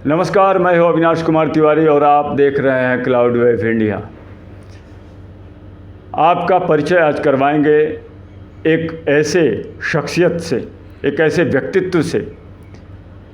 नमस्कार, मैं हूं अविनाश कुमार तिवारी और आप देख रहे हैं क्लाउड वेव इंडिया। आपका परिचय आज करवाएंगे एक ऐसे शख्सियत से, एक ऐसे व्यक्तित्व से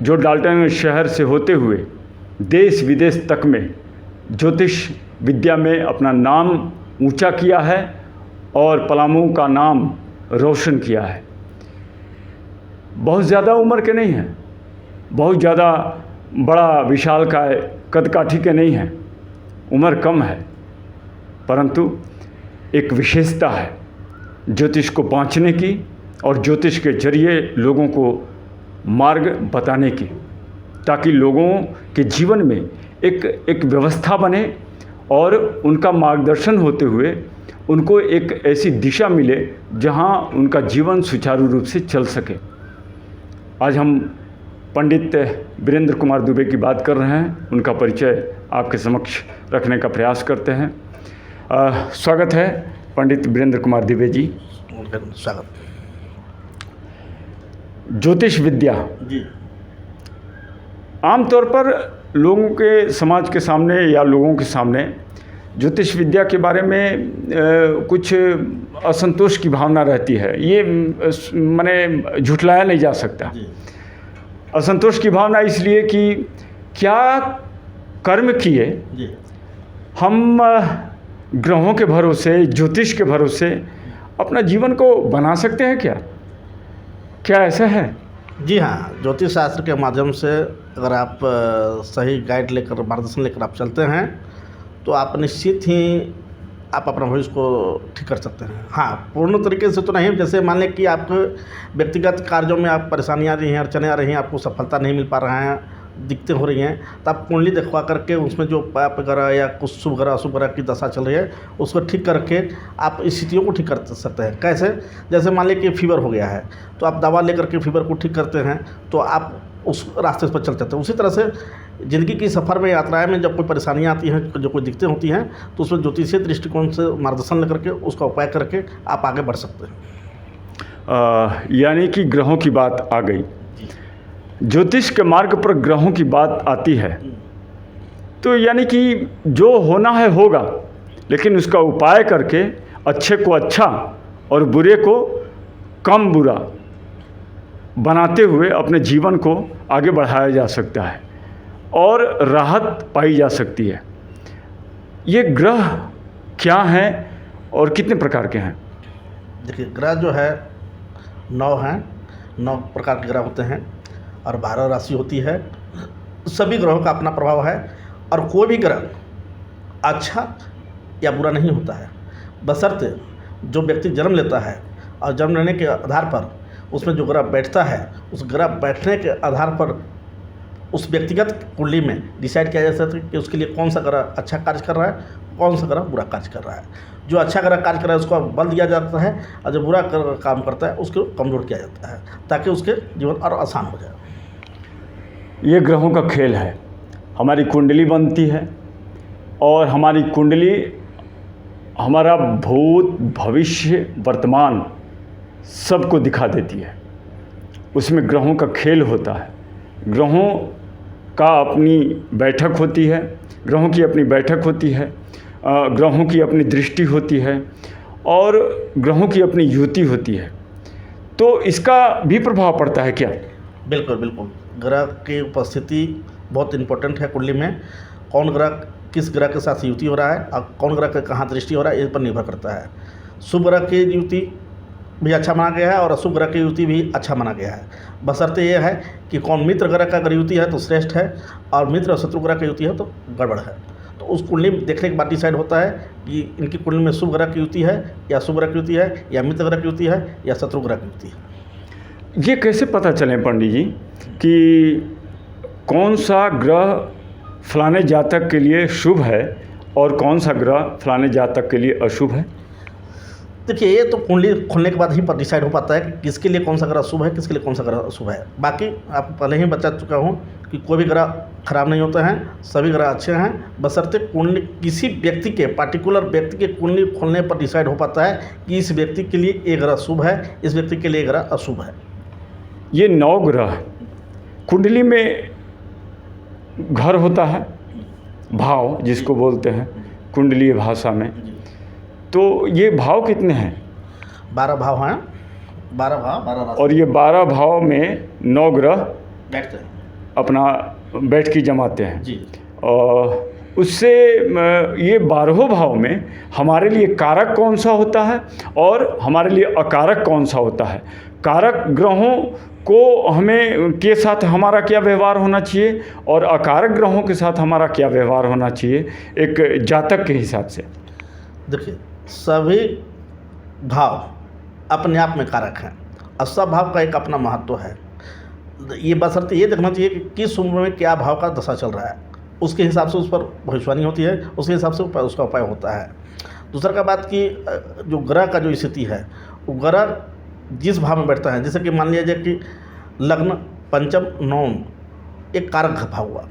जो डाल्टनगंज शहर से होते हुए देश विदेश तक में ज्योतिष विद्या में अपना नाम ऊंचा किया है और पलामू का नाम रोशन किया है। बहुत ज़्यादा उम्र के नहीं हैं, बहुत ज़्यादा बड़ा विशालकाय कद काठी के नहीं हैं, उम्र कम है, परंतु एक विशेषता है ज्योतिष को बांचने की और ज्योतिष के जरिए लोगों को मार्ग बताने की, ताकि लोगों के जीवन में एक व्यवस्था बने और उनका मार्गदर्शन होते हुए उनको एक ऐसी दिशा मिले जहां उनका जीवन सुचारू रूप से चल सके। आज हम पंडित वीरेंद्र कुमार दुबे की बात कर रहे हैं, उनका परिचय आपके समक्ष रखने का प्रयास करते हैं। स्वागत है पंडित वीरेंद्र कुमार दुबे जी। स्वागत। ज्योतिष विद्या जी, आमतौर पर लोगों के समाज के सामने या लोगों के सामने ज्योतिष विद्या के बारे में कुछ असंतोष की भावना रहती है। ये माने झुठलाया नहीं जा सकता। असंतोष की भावना इसलिए कि क्या कर्म किए जी, हम ग्रहों के भरोसे, ज्योतिष के भरोसे अपना जीवन को बना सकते हैं क्या? क्या ऐसा है? जी हाँ, ज्योतिष शास्त्र के माध्यम से अगर आप सही गाइड लेकर, मार्गदर्शन लेकर आप चलते हैं तो आप निश्चित ही आप अपना भविष्य को ठीक कर सकते हैं। हाँ, पूर्ण तरीके से तो नहीं। जैसे मान लें कि आपके व्यक्तिगत कार्यों में आप परेशानियाँ आ रही हैं, अड़चने आ रही हैं, आपको सफलता नहीं मिल पा रहा है, दिक्कतें हो रही हैं, तो आप कुंडली दिखवा करके उसमें जो पाप वगैरह या कुछ शुभ ग्रह अशुभ ग्रह की दशा चल रही है उसको ठीक करके आप स्थितियों को ठीक कर सकते हैं। कैसे? जैसे मान लें कि फीवर हो गया है तो आप दवा लेकर के फीवर को ठीक करते हैं तो आप उस रास्ते पर चल जाते हैं। उसी तरह से ज़िंदगी की सफ़र में, यात्राएं में जब कोई परेशानियां आती हैं, जो कोई दिक्कतें होती हैं, तो उसमें ज्योतिषीय दृष्टिकोण से मार्गदर्शन लेकर के उसका उपाय करके आप आगे बढ़ सकते हैं। यानी कि ग्रहों की बात आ गई, ज्योतिष के मार्ग पर ग्रहों की बात आती है तो यानी कि जो होना है होगा, लेकिन उसका उपाय करके अच्छे को अच्छा और बुरे को कम बुरा बनाते हुए अपने जीवन को आगे बढ़ाया जा सकता है और राहत पाई जा सकती है। ये ग्रह क्या हैं और कितने प्रकार के हैं? देखिए, ग्रह जो है 9 हैं, 9 प्रकार के ग्रह होते हैं और 12 राशि होती है। सभी ग्रहों का अपना प्रभाव है और कोई भी ग्रह अच्छा या बुरा नहीं होता है, बशर्ते जो व्यक्ति जन्म लेता है और जन्म लेने के आधार पर उसमें जो ग्रह बैठता है, उस ग्रह बैठने के आधार पर उस व्यक्तिगत कुंडली में डिसाइड किया जा सकता है कि उसके लिए कौन सा ग्रह अच्छा कार्य कर रहा है, कौन सा ग्रह बुरा कार्य कर रहा है। जो अच्छा ग्रह कार्य कर रहा है उसको बल दिया जाता है और जो बुरा काम करता है उसको कमज़ोर किया जाता है, ताकि उसके जीवन और आसान हो जाए। ये ग्रहों का खेल है। हमारी कुंडली बनती है और हमारी कुंडली हमारा भूत, भविष्य, वर्तमान सबको दिखा देती है। उसमें ग्रहों का खेल होता है। ग्रहों का अपनी बैठक होती है, ग्रहों की अपनी बैठक होती है, ग्रहों की अपनी दृष्टि होती है और ग्रहों की अपनी युति होती है। तो इसका भी प्रभाव पड़ता है क्या? बिल्कुल बिल्कुल। ग्रह की उपस्थिति बहुत इम्पोर्टेंट है कुंडली में। कौन ग्रह किस ग्रह के साथ युति हो रहा है और कौन ग्रह का कहाँ दृष्टि हो रहा है, इस पर निर्भर करता है। शुभ ग्रह की युति भी अच्छा माना गया है और अशुभ ग्रह की युति भी अच्छा माना गया है, बशर्ते ये है कि कौन मित्र ग्रह का अगर युति है तो श्रेष्ठ है और मित्र और शत्रु ग्रह की युति है तो गड़बड़ है। तो उस कुंडली में देखने के बाद डिसाइड होता है कि इनकी कुंडली में शुभ ग्रह की युति है या शुभ ग्रह की युति है या मित्र ग्रह की युति है या शत्रु ग्रह की युति है। ये कैसे पता चले पंडित जी कि कौन सा ग्रह फलाने जातक के लिए शुभ है और कौन सा ग्रह फलाने जातक के लिए अशुभ है? देखिए, ये तो कुंडली खुलने के बाद ही पर डिसाइड हो पाता है कि किसके लिए कौन सा ग्रह शुभ है, किसके लिए कौन सा ग्रह अशुभ है। बाकी आप पहले ही बता चुका हूँ कि कोई भी ग्रह खराब नहीं होते हैं, सभी ग्रह अच्छे हैं, बशर्ते कुंडली किसी व्यक्ति के, पार्टिकुलर व्यक्ति के कुंडली खोलने पर डिसाइड हो पाता है कि इस व्यक्ति के लिए ये ग्रह शुभ है, इस व्यक्ति के लिए ये ग्रह अशुभ है। ये 9 ग्रह कुंडली में घर होता है, भाव जिसको बोलते हैं कुंडलीय भाषा में, तो ये भाव कितने हैं? 12 भाव हैं, 12 भाव 12 राशि और ये 12 भाव में 9 ग्रह बैठते हैं अपना बैठ की जमाते हैं जी। और उससे ये 12 भाव में हमारे लिए कारक कौन सा होता है और हमारे लिए अकारक कौन सा होता है? कारक ग्रहों को हमें के साथ हमारा क्या व्यवहार होना चाहिए और अकारक ग्रहों के साथ हमारा क्या व्यवहार होना चाहिए एक जातक के हिसाब से? देखिए, सभी भाव अपने आप में कारक हैं और सब भाव का एक अपना महत्व है। ये बशर्ते ये देखना चाहिए कि किस उम्र में क्या भाव का दशा चल रहा है, उसके हिसाब से उस पर भविष्यवाणी होती है, उसके हिसाब से उसका उपाय होता है। दूसरा का बात कि जो ग्रह का जो स्थिति है, वो ग्रह जिस भाव में बैठता है, जैसे कि मान लिया जाए कि लग्न, पंचम, नवम एक कारक भाव हुआ,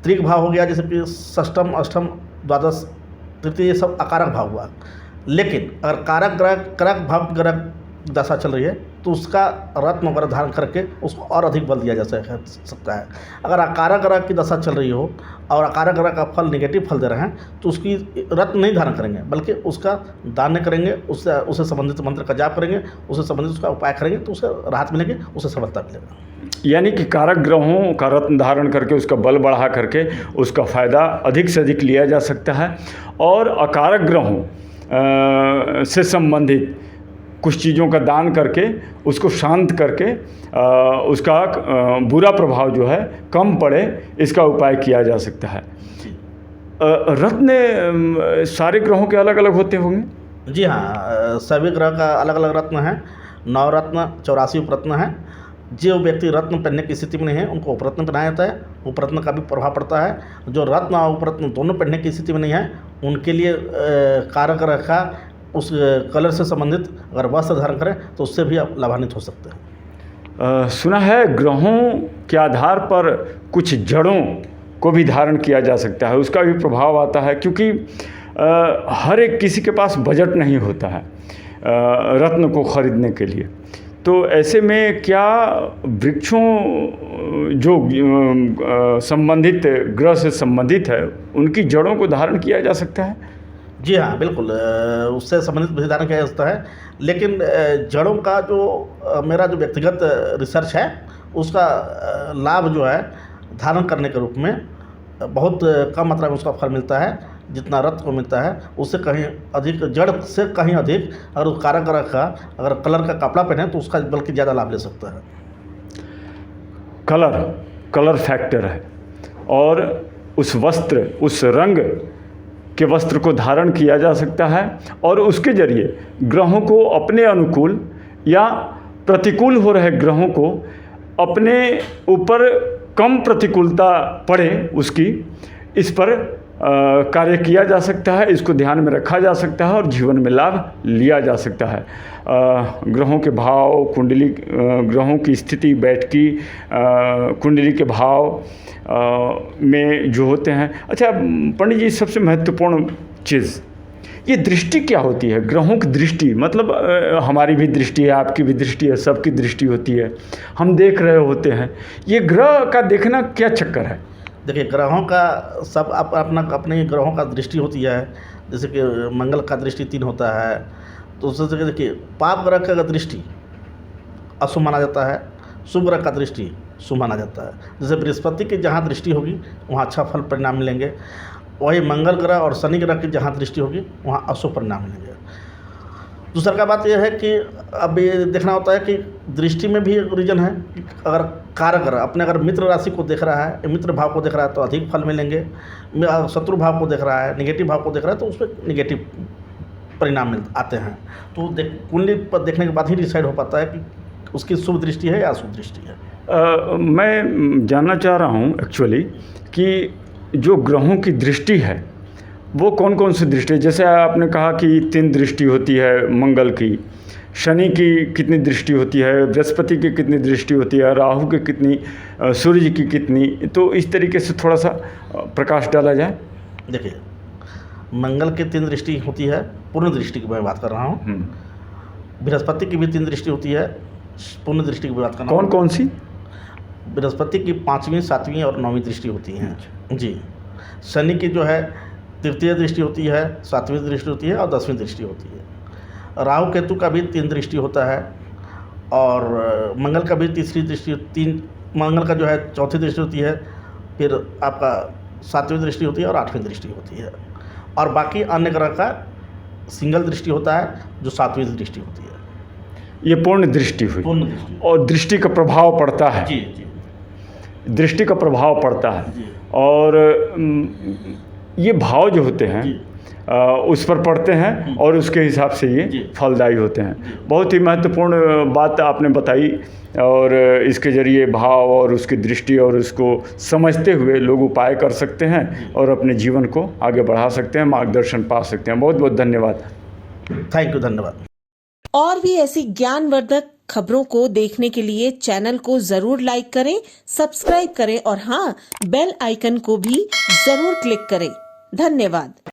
त्रिक भाव हो गया, जैसे कि षष्ठम, अष्टम, द्वादश, तृतीय, ये सब अकारक भाव हुआ। लेकिन अगर कारक भाव की ग्रह दशा चल रही है तो उसका रत्न वगैरह धारण करके उसको और अधिक बल दिया जा सकता है। अगर अकारक ग्रह की दशा चल रही हो और अकारक ग्रह का फल निगेटिव फल दे रहे हैं तो उसकी रत्न नहीं धारण करेंगे, बल्कि उसका दान करेंगे, उससे संबंधित मंत्र का जाप करेंगे, उससे संबंधित उसका उपाय करेंगे तो उसे राहत मिलेगी, उसे सफलता मिलेगा। यानी कि कारक ग्रहों का रत्न धारण करके उसका बल बढ़ा करके उसका फ़ायदा अधिक से अधिक लिया जा सकता है और अकारक ग्रहों से संबंधित कुछ चीज़ों का दान करके उसको शांत करके उसका बुरा प्रभाव जो है कम पड़े, इसका उपाय किया जा सकता है। रत्न सारे ग्रहों के अलग अलग होते होंगे? जी हाँ, सभी ग्रह का अलग अलग रत्न है। 9 रत्न 84 उपरत्न है। जो व्यक्ति रत्न पहनने की स्थिति में नहीं है उनको उपरत्न पहनाया जाता है, उपरत्न का भी प्रभाव पड़ता है। जो रत्न और उपरत्न दोनों पहनने की स्थिति में नहीं है उनके लिए कारक ग्रह का उस कलर से संबंधित अगर वस्त्र धारण करें तो उससे भी आप लाभान्वित हो सकते हैं। सुना है ग्रहों के आधार पर कुछ जड़ों को भी धारण किया जा सकता है, उसका भी प्रभाव आता है, क्योंकि हर एक किसी के पास बजट नहीं होता है रत्न को खरीदने के लिए। तो ऐसे में क्या वृक्षों जो संबंधित ग्रह से संबंधित है उनकी जड़ों को धारण किया जा सकता है? जी हाँ, बिल्कुल, उससे संबंधित भी धारण किया जा सकता है। लेकिन जड़ों का जो मेरा जो व्यक्तिगत रिसर्च है उसका लाभ जो है धारण करने के रूप में बहुत कम मात्रा में उसका फल मिलता है, जितना रत्न को मिलता है उससे कहीं अधिक, जड़ से कहीं अधिक। अगर उस कारक ग्रह का अगर कलर का कपड़ा पहने तो उसका बल्कि ज़्यादा लाभ ले सकता है। कलर फैक्टर है और उस वस्त्र, उस रंग के वस्त्र को धारण किया जा सकता है और उसके जरिए ग्रहों को अपने अनुकूल या प्रतिकूल हो रहे ग्रहों को अपने ऊपर कम प्रतिकूलता पड़े उसकी, इस पर कार्य किया जा सकता है, इसको ध्यान में रखा जा सकता है और जीवन में लाभ लिया जा सकता है। ग्रहों के भाव, कुंडली, ग्रहों की स्थिति, बैठकी, कुंडली के भाव में जो होते हैं। अच्छा पंडित जी, सबसे महत्वपूर्ण चीज़ ये दृष्टि क्या होती है? ग्रहों की दृष्टि मतलब हमारी भी दृष्टि है, आपकी भी दृष्टि है, सबकी दृष्टि होती है, हम देख रहे होते हैं। ये ग्रह का देखना क्या चक्कर है? देखिए, ग्रहों का सब अपने ग्रहों का दृष्टि होती है। जैसे कि मंगल का दृष्टि 3 होता है, तो उससे देखिए पाप ग्रह का दृष्टि अशुभ माना जाता है, शुभ ग्रह का दृष्टि शुभ माना जाता है। जैसे बृहस्पति की जहाँ दृष्टि होगी वहाँ अच्छा फल परिणाम मिलेंगे, वही मंगल ग्रह और शनि ग्रह की जहाँ दृष्टि होगी वहाँ अशुभ परिणाम मिलेंगे। दूसरा का बात यह है कि अब ये देखना होता है कि दृष्टि में भी एक रीजन है कि अगर कारक ग्रह अपने अगर मित्र राशि को देख रहा है, मित्र भाव को देख रहा है तो अधिक फल मिलेंगे, शत्रु भाव को देख रहा है, नेगेटिव भाव को देख रहा है तो उस पर नेगेटिव परिणाम आते हैं। तो कुंडली पर देखने के बाद ही डिसाइड हो पाता है कि उसकी शुभ दृष्टि है या अशुभ दृष्टि है। मैं जानना चाह रहा हूँ एक्चुअली कि जो ग्रहों की दृष्टि है वो कौन कौन सी दृष्टि है? जैसे आपने कहा कि 3 दृष्टि होती है मंगल की, शनि की कितनी दृष्टि होती है, बृहस्पति की कितनी दृष्टि होती है, राहु की कितनी, सूर्य की कितनी, तो इस तरीके से थोड़ा सा प्रकाश डाला जाए। देखिए, मंगल की 3 दृष्टि होती है, पूर्ण दृष्टि की मैं बात कर रहा हूँ। बृहस्पति की भी 3 दृष्टि होती है, पूर्ण दृष्टि की बात कर रहा हूँ। कौन कौन सी? बृहस्पति की 5वीं 7वीं और 9वीं दृष्टि होती हैं जी। शनि की जो है तृतीय दृष्टि होती है, 7वीं दृष्टि होती है और 10वीं दृष्टि होती है। राहु केतु का भी 3 दृष्टि होता है और मंगल का भी तीसरी दृष्टि, मंगल का जो है 4थी दृष्टि होती है, फिर आपका 7वीं दृष्टि होती है और 8वीं दृष्टि होती है। और बाकी अन्य ग्रह का सिंगल दृष्टि होता है जो 7वीं दृष्टि होती है। ये पूर्ण दृष्टि हुई। पूर्ण दृष्टि और दृष्टि का प्रभाव पड़ता है। जी जी दृष्टि का प्रभाव पड़ता है जी। और ये भाव जो होते हैं जी। उस पर पड़ते हैं और उसके हिसाब से जी। ये फलदायी होते हैं। बहुत ही महत्वपूर्ण बात आपने बताई और इसके ज़रिए भाव और उसकी दृष्टि और उसको समझते हुए लोग उपाय कर सकते हैं और अपने जीवन को आगे बढ़ा सकते हैं, मार्गदर्शन पा सकते हैं। बहुत बहुत धन्यवाद। थैंक यू, धन्यवाद। और भी ऐसी ज्ञानवर्धक खबरों को देखने के लिए चैनल को जरूर लाइक करें, सब्सक्राइब करें और हाँ, बेल आइकन को भी जरूर क्लिक करें। धन्यवाद।